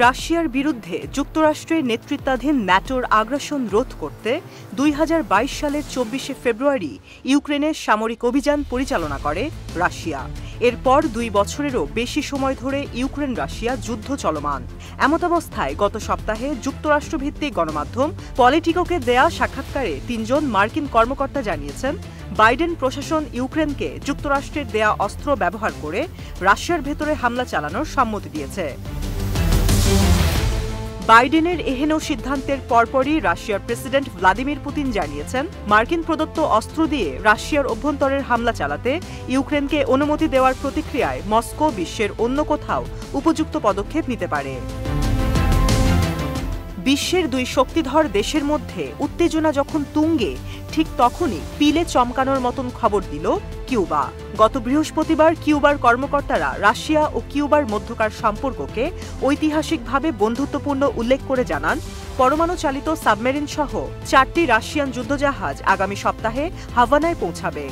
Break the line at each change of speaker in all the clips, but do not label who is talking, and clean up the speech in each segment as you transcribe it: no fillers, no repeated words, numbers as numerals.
রাশিয়ার বিরুদ্ধে যুক্তরাষ্ট্রের নেতৃত্বাধীন ন্যাটোর আগ্রাসন রোধ করতে ২০২২ সালের ২৪শে ফেব্রুয়ারি ইউক্রেনের সামরিক অভিযান পরিচালনা করে রাশিয়া। এরপর ২ বছরেরও বেশি সময় ধরে ইউক্রেন রাশিয়া যুদ্ধ চলমান। এমতাবস্থায় গত সপ্তাহে যুক্তরাষ্ট্রভিত্তিক গণমাধ্যম পলিটিকোকে দেয়া সাক্ষাৎকারে ৩ জন মার্কিন কর্মকর্তা জানিয়েছেন, বাইডেন প্রশাসন ইউক্রেনকে যুক্তরাষ্ট্রের দেয়া অস্ত্র ব্যবহার করে রাশিয়ার ভেতরে হামলা চালানোর সম্মতি দিয়েছে। বাইডেনের এহেন সিদ্ধান্তের পরপরই রাশিয়ার প্রেসিডেন্ট ভ্লাদিমির পুতিন জানিয়েছেন, মার্কিন প্রদত্ত অস্ত্র দিয়ে রাশিয়ার অভ্যন্তরের হামলা চালাতে ইউক্রেনকে অনুমতি দেওয়ার প্রতিক্রিয়ায় মস্কো বিশ্বের অন্য কোথাও উপযুক্ত পদক্ষেপ নিতে পারে। বিশ্বের ২ শক্তিধর দেশের মধ্যে উত্তেজনা যখন তুঙ্গে, ঠিক তখনই পিলে চমকানোর মতন খবর দিল কিউবা। গত বৃহস্পতিবার কিউবার কর্মকর্তারা রাশিয়া ও কিউবার মধ্যকার সম্পর্ককে ঐতিহাসিকভাবে বন্ধুত্বপূর্ণ উল্লেখ করে জানান, পরমাণু চালিত সাবমেরিন সহ ৪টি রাশিয়ান যুদ্ধজাহাজ আগামী সপ্তাহে হাভানায় পৌঁছাবে।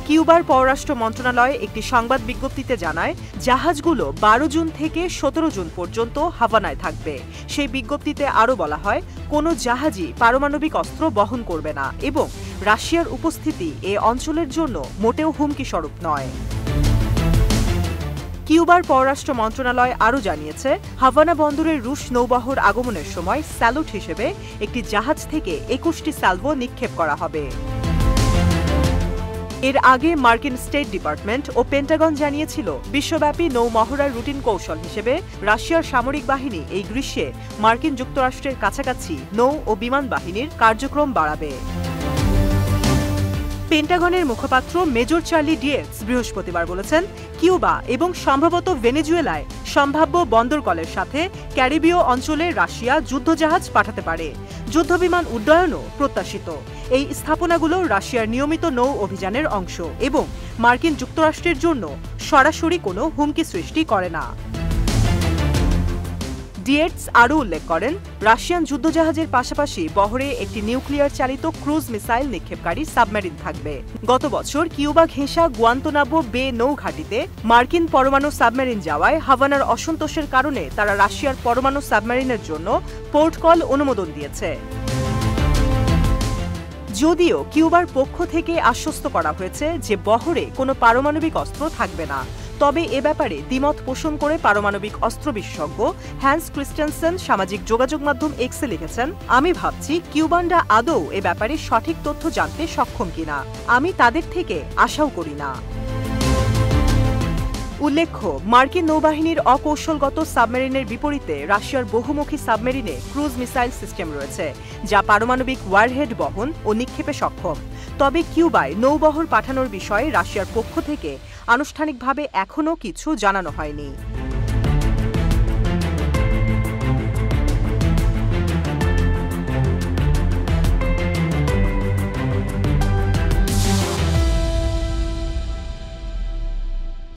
কিউবার পররাষ্ট্র মন্ত্রণালয় একটি সংবাদ বিজ্ঞপ্তিতে জানায়, জাহাজগুলো ১২ জুন থেকে ১৭ জুন পর্যন্ত হাভানায় থাকবে। সেই বিজ্ঞপ্তিতে আরও বলা হয়, কোনো জাহাজই পারমাণবিক অস্ত্র বহন করবে না এবং রাশিয়ার উপস্থিতি এ অঞ্চলের জন্য মোটেও হুমকি স্বরূপ নয়। কিউবার পররাষ্ট্র মন্ত্রণালয় আরও জানিয়েছে, হাভানা বন্দরের রুশ নৌবহর আগমনের সময় স্যালুট হিসেবে একটি জাহাজ থেকে ২১টি স্যালভো নিক্ষেপ করা হবে। এর আগে মার্কিন স্টেট ডিপার্টমেন্ট ও পেন্টাগন জানিয়েছিল, বিশ্বব্যাপী নৌমহড়ার রুটিন কৌশল হিসেবে রাশিয়ার সামরিক বাহিনী এই গ্রীষ্মে মার্কিন যুক্তরাষ্ট্রের কাছাকাছি নৌ ও বিমান বাহিনীর কার্যক্রম বাড়াবে। পেন্টাগনের মুখপাত্র মেজর চার্লি ডিয়েটস বৃহস্পতিবার বলেছেন, কিউবা এবং সম্ভবত ভেনেজুয়েলায় সম্ভাব্য বন্দরকলের সাথে ক্যারিবীয় অঞ্চলে রাশিয়া যুদ্ধজাহাজ পাঠাতে পারে। যুদ্ধবিমান উড্ডয়নও প্রত্যাশিত। এই স্থাপনাগুলো রাশিয়ার নিয়মিত নৌ অভিযানের অংশ এবং মার্কিন যুক্তরাষ্ট্রের জন্য সরাসরি কোনো হুমকি সৃষ্টি করে না। ডিয়েটস আরও উল্লেখ করেন, রাশিয়ান যুদ্ধজাহাজের পাশাপাশি বহরে একটি নিউক্লিয়ার চালিত ক্রুজ মিসাইল নিক্ষেপকারী সাবমেরিন থাকবে। গত বছর কিউবা ঘেঁষা গুয়ান্তনাবো বে নৌঘাঁটিতে মার্কিন পরমাণু সাবমেরিন যাওয়ায় হাভানার অসন্তোষের কারণে তারা রাশিয়ার পরমাণু সাবমেরিনের জন্য পোর্ট কল অনুমোদন দিয়েছে। যদিও কিউবার পক্ষ থেকে আশ্বস্ত করা হয়েছে যে বহরে কোনো পারমাণবিক অস্ত্র থাকবে না, তবে এ ব্যাপারে দ্বিমত পোষণ করে পারমাণবিক অস্ত্র বিশেষজ্ঞ হ্যান্স ক্রিস্টেনসেন সামাজিক যোগাযোগ মাধ্যম এক্সে লিখেছেন, আমি ভাবছি কিউবানরা আদৌ এ ব্যাপারে সঠিক তথ্য জানতে সক্ষম কিনা। আমি তাদের থেকে আশাও করি না। উল্লেখ্য, মার্কিন নৌবাহিনীর অকৌশলগত সাবমেরিনের বিপরীতে রাশিয়ার বহুমুখী সাবমেরিনে ক্রুজ মিসাইল সিস্টেম রয়েছে, যা পারমাণবিক ওয়ারহেড বহন ও নিক্ষেপে সক্ষম। তবে কিউবায় নৌবহর পাঠানোর বিষয়ে রাশিয়ার পক্ষ থেকে আনুষ্ঠানিকভাবে এখনও কিছু জানানো হয়নি।